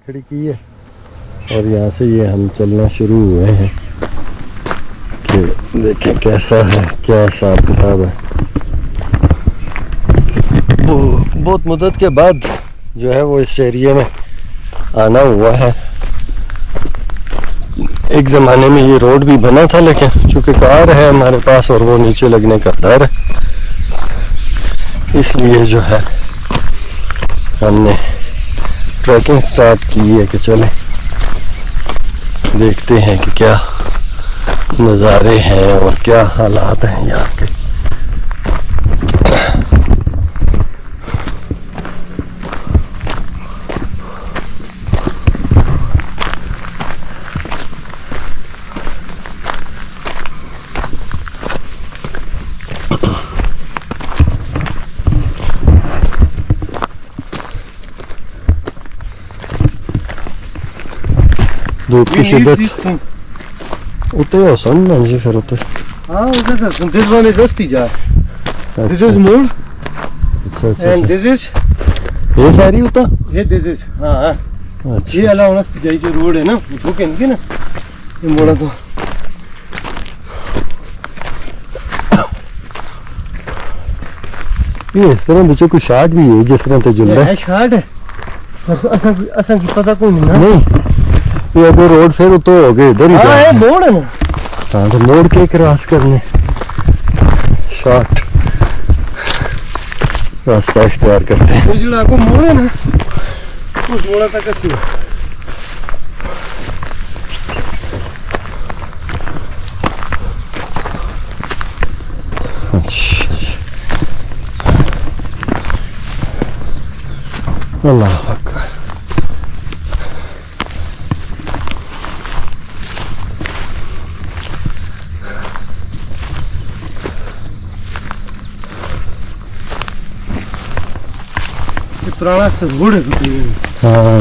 खड़ी की है और यहाँ से ये हम चलना शुरू हुए हैं कि देखें कैसा है, क्या हिसाब किताब है। बहुत मुद्दत के बाद जो है वो इस एरिया में आना हुआ है। एक ज़माने में ये रोड भी बना था, लेकिन चूँकि कार है हमारे पास और वो नीचे लगने का डर है, इसलिए जो है हमने ट्रैकिंग स्टार्ट की है कि चले देखते हैं कि क्या नज़ारे हैं और क्या हालात हैं यहाँ के। धूप की शिद्दत उते हो समझ जी फिर उते हाँ उधर this one is Astija, this is Mood and this is ये सारी उता ये this is हाँ ये अलावा Astija जो रोड है ना वो कहने ना ये मोड़ा तो ये इस तरह बच्चों को शार्ट भी है जिस तरह ते जुल्ला है शार्ट है पर असा की पता कोई नहीं ना नहीं ये अगर रोड फिर तो हो गए इधर ही हाँ है मोड़ है ना। हाँ तो मोड़ के क्रॉस करने शॉर्ट रास्ता इख्तियार करते हैं। जो आपको मोड़ है ना उस मोड़ा तक कैसे अल्लाह अकबर। पुराना से रोड है हाँ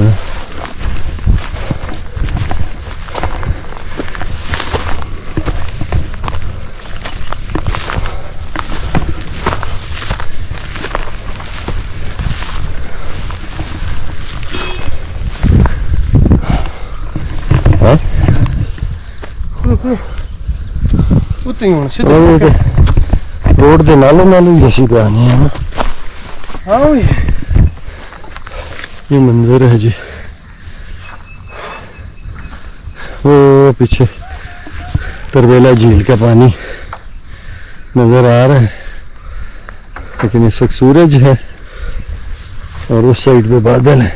रोड दे नालों नालों जैसी कहानी है ना। हाँ ये मंजर है जी, वो पीछे तरबेला झील का पानी नज़र आ रहा है, लेकिन इस वक्त सूरज है और उस साइड पे बादल है।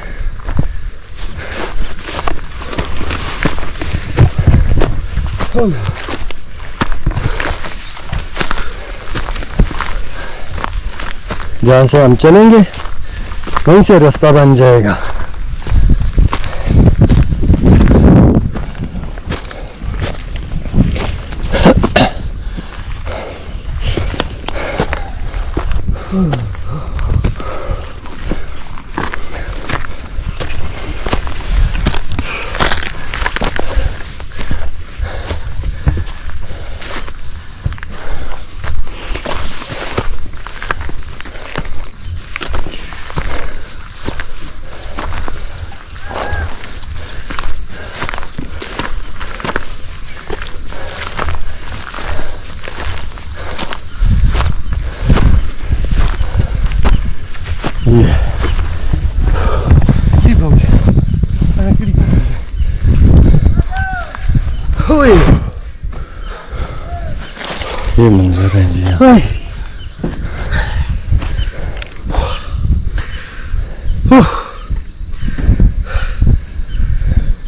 जहाँ से हम चलेंगे वहीं से रास्ता बन जाएगा। ये मंजर है जी यहाँ।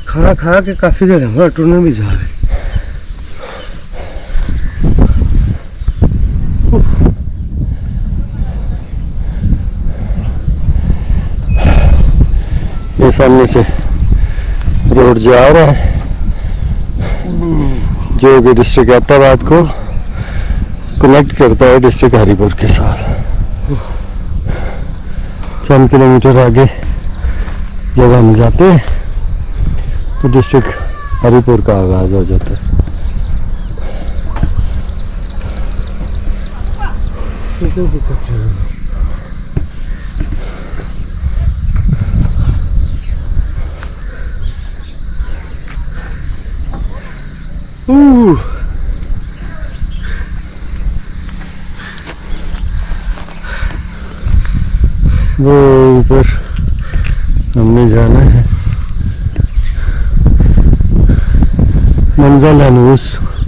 खाना खा के काफी देर हमारा टूरने भी जा रहे। ये सामने से रोड जा रहा है जो कि डिस्ट्रिक्ट ऐबटाबाद को कनेक्ट करता है डिस्ट्रिक्ट हरिपुर के साथ। चंद किलोमीटर आगे जब हम जाते हैं तो डिस्ट्रिक्ट हरिपुर का आगाज हो जाता है। वो ऊपर हमने जाना है, मंजिल हनूस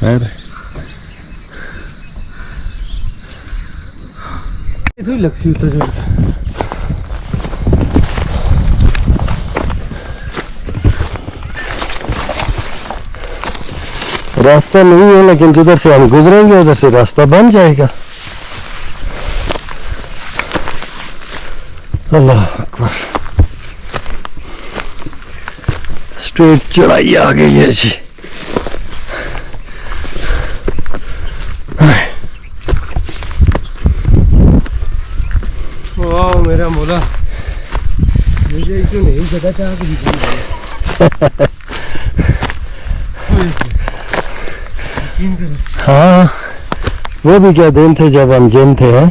खैर इधर लक्ष्मी तो जो रास्ता नहीं है, लेकिन जिधर से हम गुजरेंगे उधर से रास्ता बन जाएगा. अल्लाह अकबर. स्ट्रेट चढ़ाई आ गई है जी. वाह मेरा मौला, मुझे क्यों नहीं जगह चाह के हाँ, वो भी क्या दिन थे जब हम जिन थे. हैं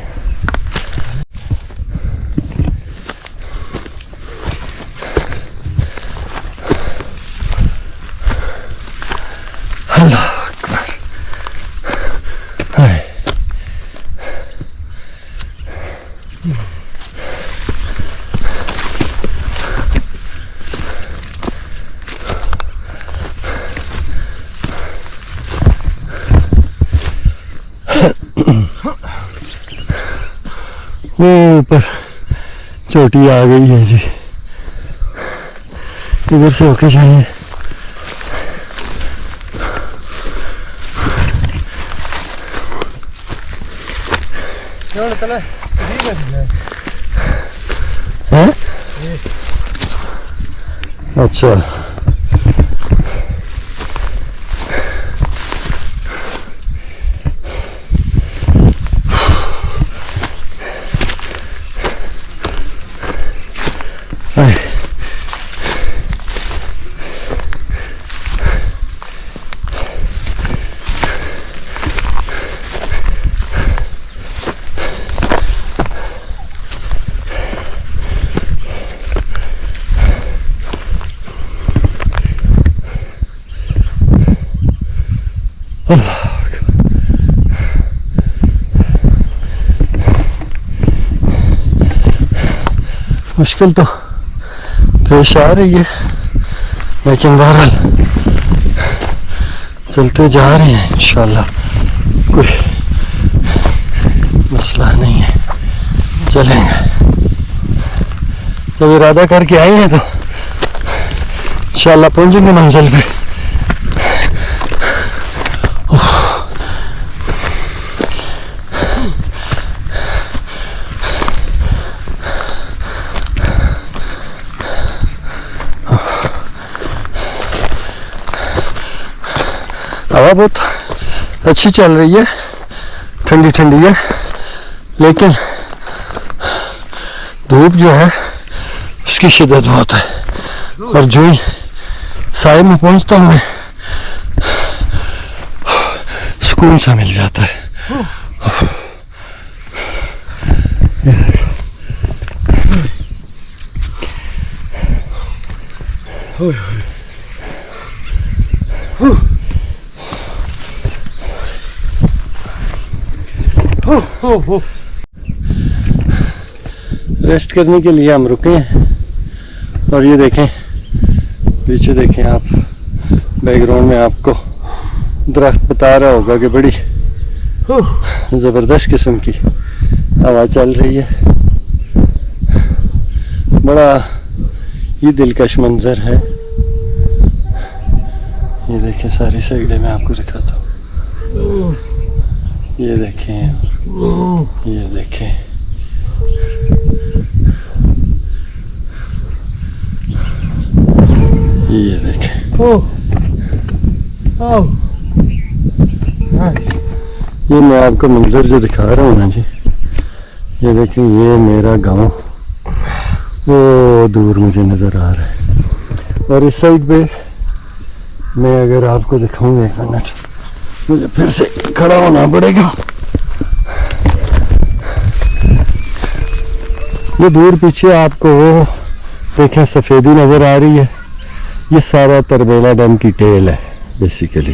अल्लाह अकबर. हाय वो ऊपर चोटी आ गई है जी. इधर से होके जाइए. हैं? अच्छा मुश्किल तो पेश आ रही है, लेकिन बहरहाल चलते जा रहे हैं. इंशाल्लाह कोई मसला नहीं है, चलेंगे. जब इरादा करके आए हैं तो इंशाल्लाह पहुंचेंगे मंजिल पे. हवा बहुत अच्छी चल रही है, ठंडी ठंडी है, लेकिन धूप जो है उसकी शिद्दत बहुत है. और जो ही साए में पहुंचता हूँ मैं, सुकून सा मिल जाता है. रेस्ट करने के लिए हम रुके हैं. और ये देखें पीछे, देखें आप, बैकग्राउंड में आपको दरख्त बता रहा होगा कि बड़ी ज़बरदस्त किस्म की हवा चल रही है. बड़ा ही दिलकश मंजर है. ये देखें सारी साइडें मैं आपको दिखाता हूँ. ये देखें, ये देखें, ये देखें. ये मैं आपको मंजर जो दिखा रहा हूँ ना जी, ये देखें, ये मेरा गांव वो दूर मुझे नज़र आ रहा है. और इस साइड पे मैं अगर आपको दिखाऊँ, एक मिनट, मुझे फिर से खड़ा होना पड़ेगा. ये दूर पीछे आपको देखें सफ़ेदी नज़र आ रही है. ये सारा तरबेला डैम की टेल है बेसिकली,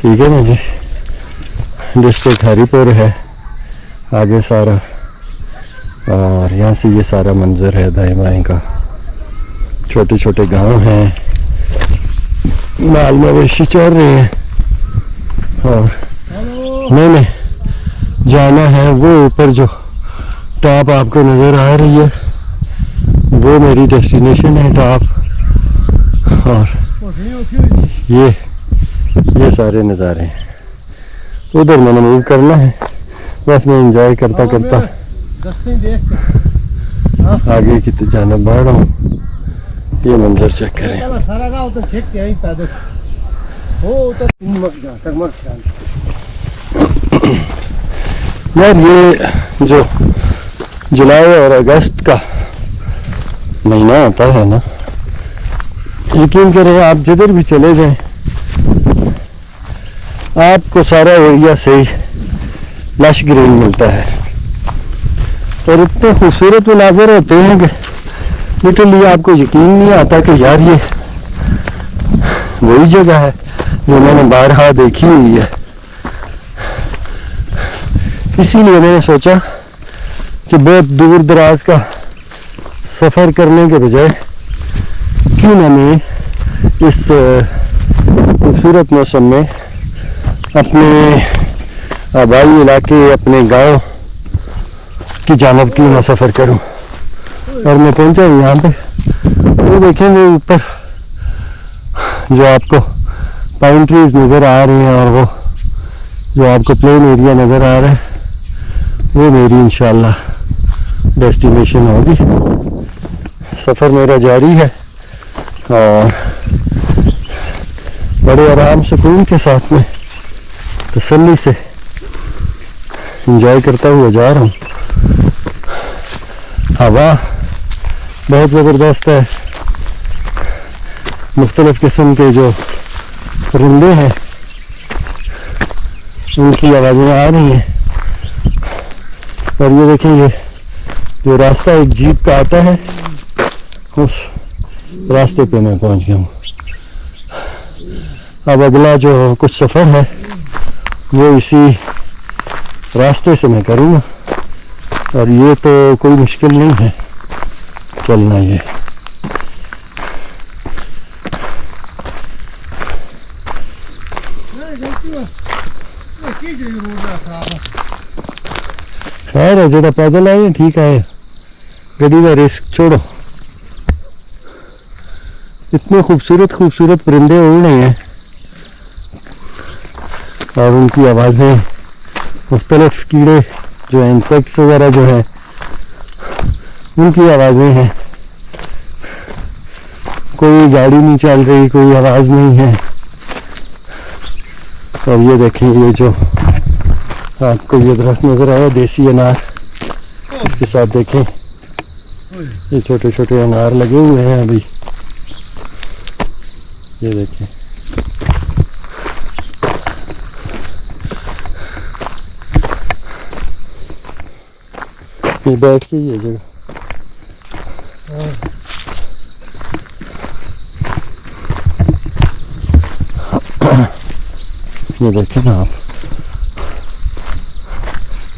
ठीक है ना जी। डिस्ट्रिक्ट हरिपुर है आगे सारा, और यहाँ से ये सारा मंजर है दाएं बाएं का। छोटे छोटे गांव हैं, माल मवेशी चल रहे हैं। और मैंने जाना है वो ऊपर जो टॉप आपको नज़र आ रही है, वो मेरी डेस्टिनेशन है टॉप। और ये सारे नज़ारे हैं। उधर मैंने मूव करना है, बस मैं एंजॉय करता करता आगे की तो जाना बढ़ रहा हूँ। ये मंजर चेक करें यार। ये जो जुलाई और अगस्त का महीना होता है ना, यकीन करें आप जिधर भी चले जाएं आपको सारा एरिया से लश ग्रीन मिलता है, और इतने खूबसूरत मनाज़र होते हैं कि लिटरली आपको यकीन नहीं आता कि यार ये वही जगह है जो मैंने बारहा देखी हुई है। इसीलिए मैंने सोचा कि बहुत दूर दराज का सफ़र करने के बजाय क्यों ना मैं इस खूबसूरत मौसम में अपने आबाई इलाके, अपने गांव की जानब क्यों ना सफ़र करूं। और मैं पहुंचा हूँ यहाँ पे, वो देखेंगे ऊपर जो आपको पाइन ट्रीज नज़र आ रही हैं, और वो जो आपको प्लेन एरिया नज़र आ रहा है, वो मेरी इंशाल्लाह डेस्टिनेशन होगी। सफ़र मेरा जारी है और बड़े आराम सुकून के साथ में तसल्ली से एंजॉय करता हुआ जा रहा हूँ। हवा बहुत ज़बरदस्त है, मुख्तलिफ़ किस्म के जो परिंदे हैं उनकी आवाज़ें आ रही हैं। और ये देखिए, ये जो रास्ता एक जीप का आता है, उस रास्ते पे मैं पहुंच गया हूँ। अब अगला जो कुछ सफ़र है वो इसी रास्ते से मैं करूँगा, और ये तो कोई मुश्किल नहीं है चलना। ये खैर है, जो पैदल आए ठीक है, गड्डी का रिस्क छोड़ो। इतने खूबसूरत खूबसूरत परिंदे उड़ रहे हैं और उनकी आवाज़ें, मुख्तलिफ कीड़े जो है, इंसेक्ट्स वगैरह जो है, उनकी आवाज़ें हैं। कोई गाड़ी नहीं चल रही, कोई आवाज़ नहीं है। और ये देखिए, ये जो आपको ये दरख्त नज़र आया देसी अनार, इसके साथ देखें ये छोटे छोटे अनार लगे हुए हैं अभी। ये देखें, ये बैठ के ये जगह ये देखें ना आप,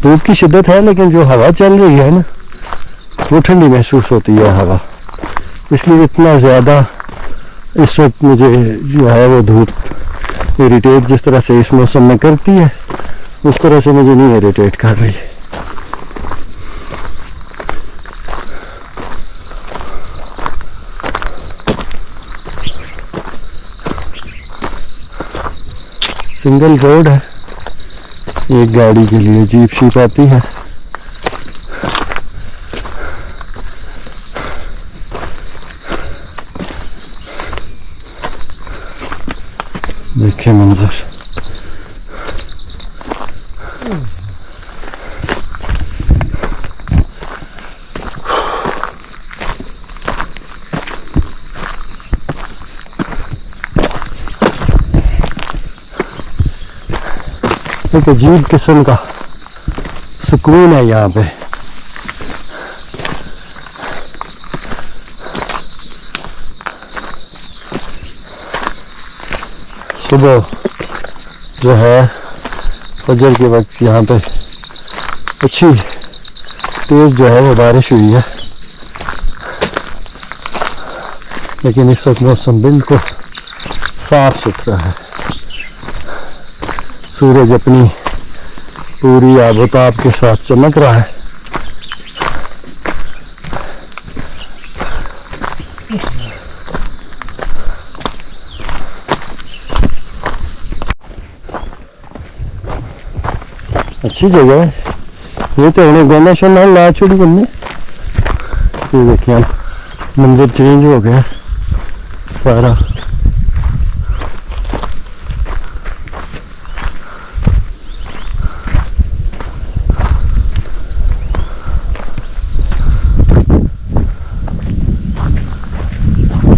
धूप की शिद्दत है लेकिन जो हवा चल रही है ना वो ठंडी महसूस होती है हवा, इसलिए इतना ज़्यादा इस वक्त मुझे जो है वो धूप इरिटेट जिस तरह से इस मौसम में करती है उस तरह से मुझे नहीं इरिटेट कर रही। सिंगल रोड है, एक गाड़ी के लिए जीप शीप आती है। देखें मंजर, एक अजीब किस्म का सुकून है यहाँ पे। सुबह जो है फजर के वक्त यहाँ पे अच्छी तेज़ जो है वो बारिश हुई है, लेकिन इस वक्त मौसम बिल्कुल साफ सुथरा है। सूरज अपनी पूरी आबोताब के साथ चमक रहा है। अच्छी जगह है ये तो, उन्हें गोना शोना ला छोड़ी करने। ये देखिए हम मंजर चेंज हो गया सारा।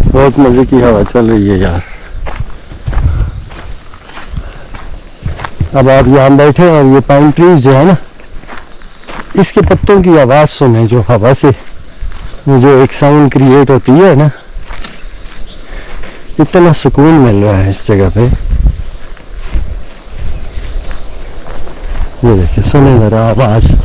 बहुत मजे की हवा चल रही है यार। अब आप यहाँ बैठे और ये पाइन ट्रीज जो है ना, इसके पत्तों की आवाज़ सुने जो हवा से वो जो एक साउंड क्रिएट होती है ना, इतना सुकून मिल रहा है इस जगह पे। ये देखिए, सुने जरा आवाज़।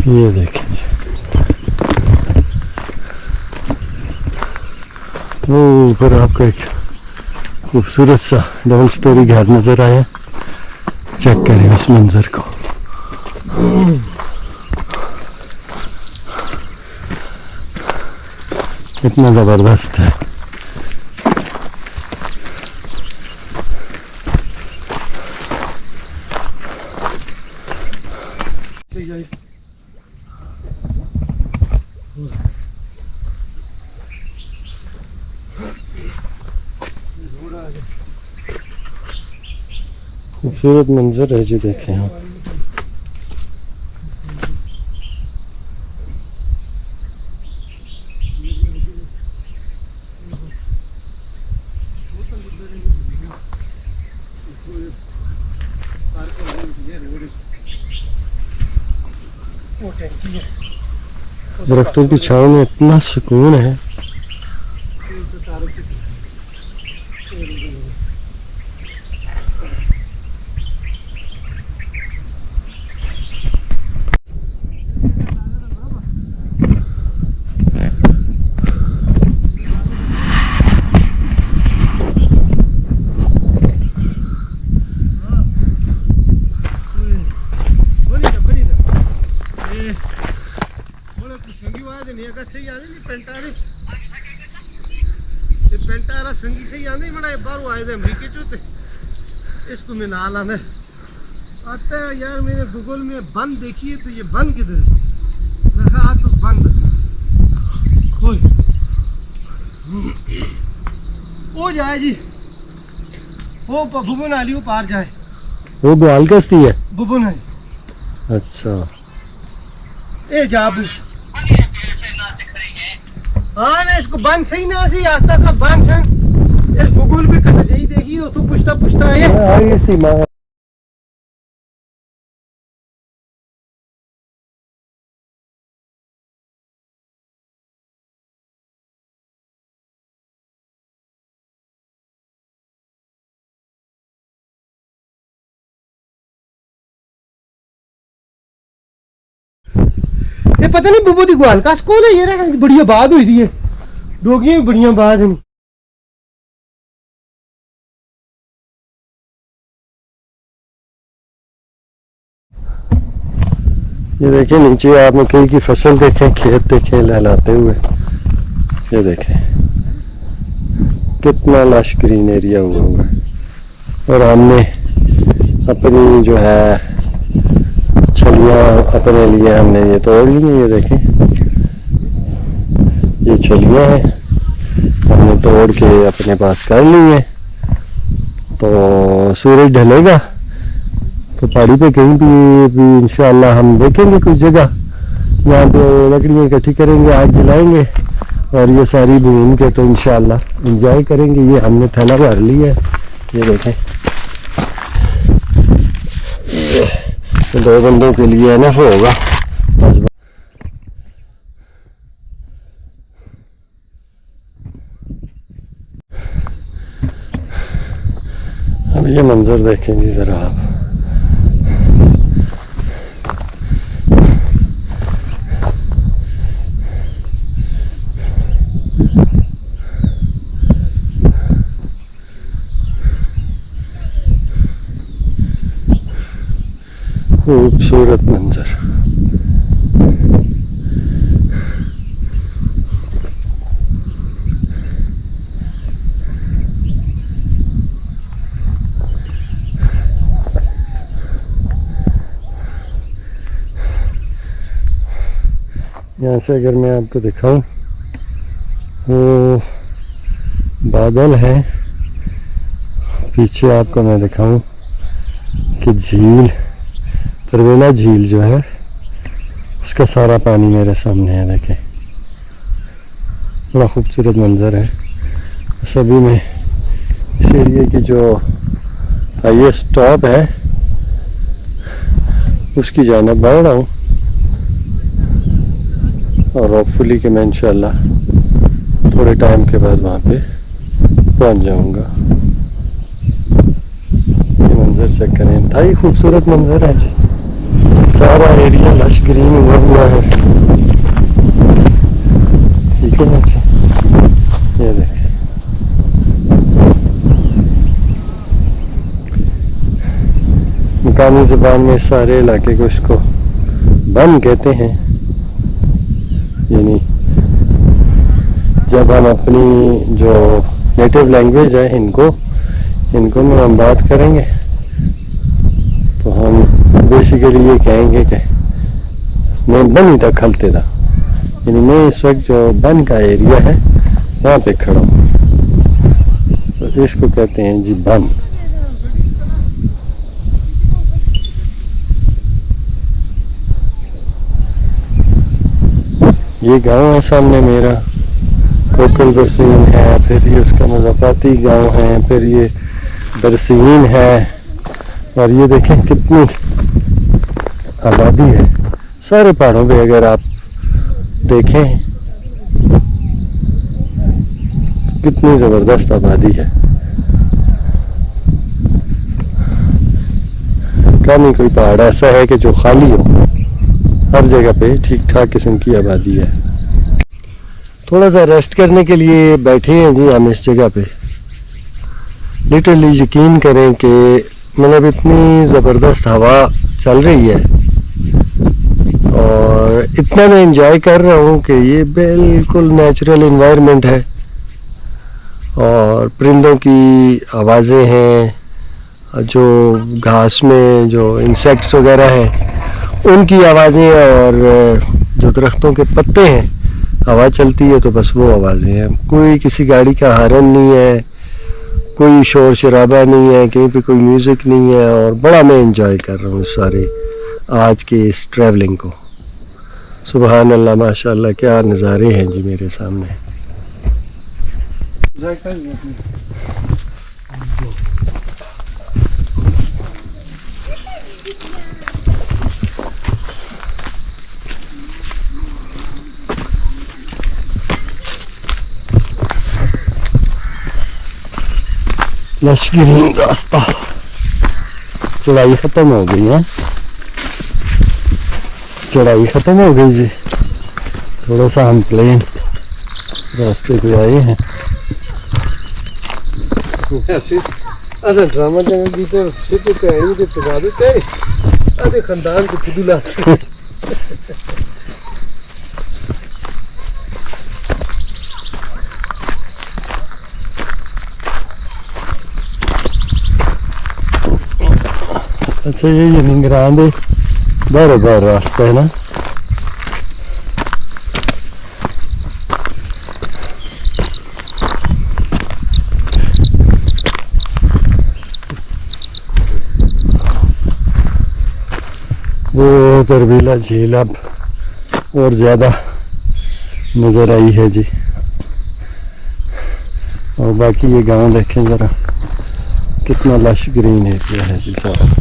ये देखिए, वो ऊपर आपको एक खूबसूरत सा डबल स्टोरी घर नजर आया। चेक करें उस मंजर को। कितना जबरदस्त है। खूबसूरत मंजर है जी, देखें आप। दरख्तों की छांव में इतना सुकून है। इसको मैं ना लाना आता है यार। मैंने गूगल में बंद देखी है, तो ये बंद किधर रखा? तो बंद खोल हो जाए जी। वो बुबन आली वो पार जाए। वो ग्वाल कस्ती है, बुबन है। अच्छा, ए जाबू हाँ ना, इसको बंद सही ना सी आस्ता सा बंद है। इस गूगल पे कैसे यही देखी हो तो पूछता पूछता है आगे सीमा है। ये पता नहीं बुबो दी ग्वाल कास कौन है। ये रहा बढ़िया बात हुई थी, डोगियां भी बढ़िया बात है। ये देखें नीचे आप मकई की फसल देखें, खेत देखें लहलाते हुए। ये देखें कितना लश ग्रीन एरिया हुआ है। और हमने अपनी जो है छलियाँ अपने लिए हमने ये तोड़ ली हैं। ये देखें ये छलियाँ हैं हमने तोड़ के अपने पास कर ली हैं। तो सूरज ढलेगा तो पहाड़ी पे कहीं भी इंशाल्लाह हम देखेंगे कुछ जगह यहाँ पे लकड़ियाँ इकट्ठी करेंगे, आग जलाएंगे और ये सारी भून के तो इंशाल्लाह एंजॉय करेंगे। ये हमने थैला भर लिया है। ये देखें ये 2 बंदों के लिए एनफ होगा। बस अब ये मंजर देखें जी ज़रा आप। खूबसूरत मंजर। यहाँ से अगर मैं आपको दिखाऊं वो बादल है, पीछे आपको मैं दिखाऊं कि झील तरवेला झील जो है उसका सारा पानी मेरे सामने है। देखें बड़ा खूबसूरत मंजर है। सभी में इस एरिए की जो हाईएस्ट टॉप है उसकी जानिब बढ़ रहा हूँ और होपफुली कि मैं इंशाल्लाह थोड़े टाइम के बाद वहाँ पे पहुँच जाऊँगा। ये मंजर चेक करें, इंतहाई खूबसूरत मंजर है जी। सारा एरिया लश ग्रीन हुआ है। ठीक है ना जी। ये देखें मुकामी ज़बान में सारे इलाके को इसको बन कहते हैं। यानी जब हम अपनी जो नेटिव लैंग्वेज है इनको में हम बात करेंगे तो हम बेसिकली ये कहेंगे कि मैं बनी तक खलते था। यानी मैं इस वक्त जो बन का एरिया है वहाँ पे खड़ा हूँ, तो इसको कहते हैं जी बन। ये गांव है सामने मेरा, कोकल बरसीन है, फिर ये उसका मज़ाफ़ाती गांव है, फिर ये बरसीन है और ये देखें कितनी आबादी है। सारे पहाड़ों पे अगर आप देखें कितनी ज़बरदस्त आबादी है। कम ही कोई पहाड़ ऐसा है कि जो खाली हो, हर जगह पे ठीक ठाक किस्म की आबादी है। थोड़ा सा रेस्ट करने के लिए बैठे हैं जी हम इस जगह पे। लिटरली यकीन करें कि मतलब इतनी ज़बरदस्त हवा चल रही है और इतना मैं एंजॉय कर रहा हूँ कि ये बिल्कुल नेचुरल इन्वायरमेंट है। और परिंदों की आवाज़ें हैं, जो घास में जो इंसेक्ट्स वगैरह हैं उनकी आवाज़ें, और जो दरख्तों के पत्ते हैं हवा चलती है तो बस वो आवाज़ें हैं। कोई किसी गाड़ी का हॉर्न नहीं है, कोई शोर शराबा नहीं है, कहीं पे कोई म्यूज़िक नहीं है। और बड़ा मैं एंजॉय कर रहा हूँ इस सारे आज के इस ट्रैवलिंग को। सुबहान अल्लाह, माशाअल्लाह, क्या नज़ारे हैं जी मेरे सामने। लश्करी रास्ता, चढ़ाई ख़त्म हो गई है, चढ़ाई ख़त्म हो गई जी। थोड़ा सा हम प्लेन रास्ते पे आए हैं। ऐसा ड्रामा जगह की तो सिर्फ कहीं तो चढ़ा देते हैं, अरे खानदान को खुद लाते अच्छा ये निगरान दे बार रास्ता है ना। वो तरबीला झील अब और ज़्यादा नज़र आई है जी। और बाकी ये गांव देखें ज़रा कितना लश ग्रीन एरिया है जी सारा।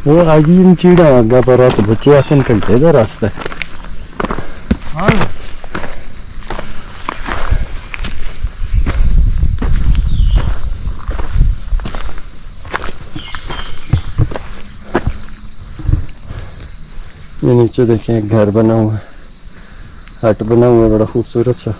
वो आगे इन चीड़ा आगा पर तो बच्चे आते घंटे का रास्ता है। हाँ ये नीचे देखें एक घर बना हुआ है, हट बना हुआ है बड़ा खूबसूरत सा।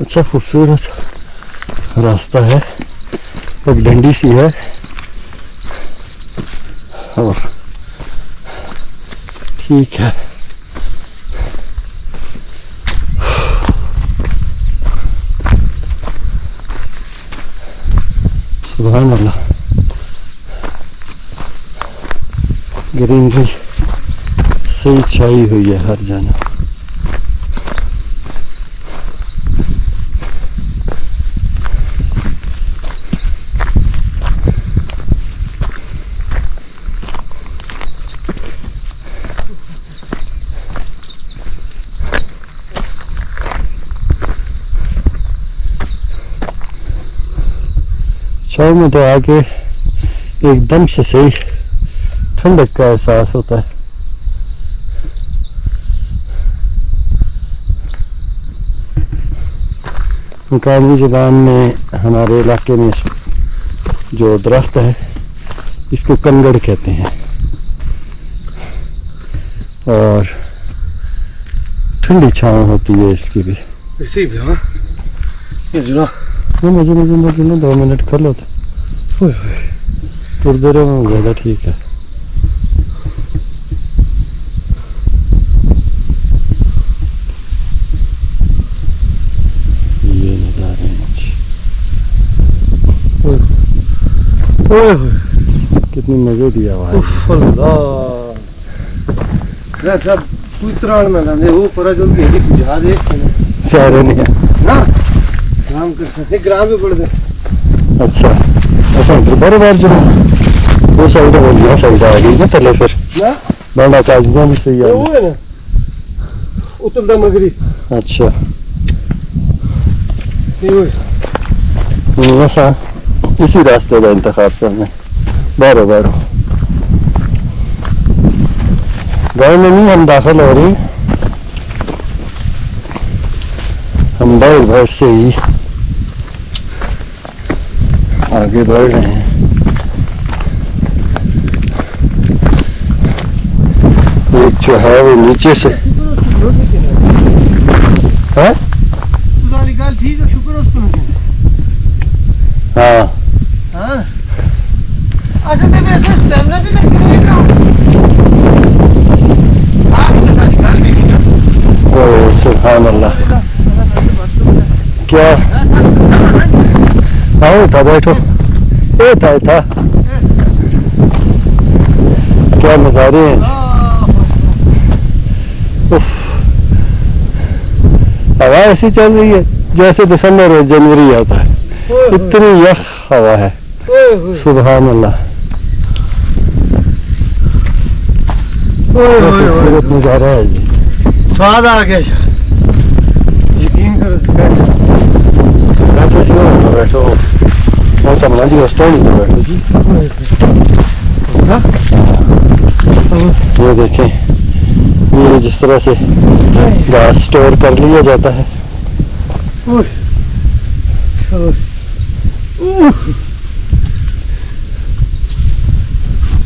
अच्छा खूबसूरत रास्ता है, एक डंडी सी है और ठीक है। सुभान अल्लाह, ग्रीनरी सही छाई हुई है हर जगह। छाव में तो आके एकदम से सही ठंडक का एहसास होता है। मुकामी ज़बान में हमारे इलाके में जो दरख्त है इसको कनगड़ कहते हैं और ठंडी छाँव होती है इसकी भी। इसी भी हाँ ये जुला मुझे 2 मिनट कर लो तो उधर में ज़्यादा ठीक है। ये नज़ारे कितनी मज़े की आवाज़ है। सब उतराण में गाने वो पर जो के जहाज एक सारे नहीं है ना ग्राम के ग्राम में पड़ गए। अच्छा ऐसा बार बार जो वो साइड बोल गया साइड आ गई ना पहले फिर ना बड़ा काजना भी सही है। वो है ना उतरदा मगरी। अच्छा ये ऐसा इसी रास्ते का इंतखाब करना बारो बारो। गाँव में नहीं हम दाखिल हो रही, हम बाहर से ही आगे बढ़ रहे हैं। एक जो है वो नीचे से है। ठीक है शुक्र उसको। हाँ हाँ अच्छा तो वैसे स्टैमिना भी लग रहेगा। ओ सुभान अल्लाह, क्या आओ था बैठो। ए था क्या नज़ारे हैं। हवा ऐसी चल रही है जैसे दिसंबर और जनवरी आता है, इतनी यख हवा है। सुभान अल्लाह, खूबसूरत नजारा है ये। स्वाद आ गया यार, यकीन करो। बैठो जी, बैठो, और चमना जी स्टॉल पे बैठो जी। ये देखें, ये जिस तरह से गैस स्टोर कर लिया जाता है।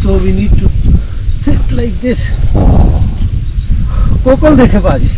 So we need to sit like this. Kokalla देखे बाजी,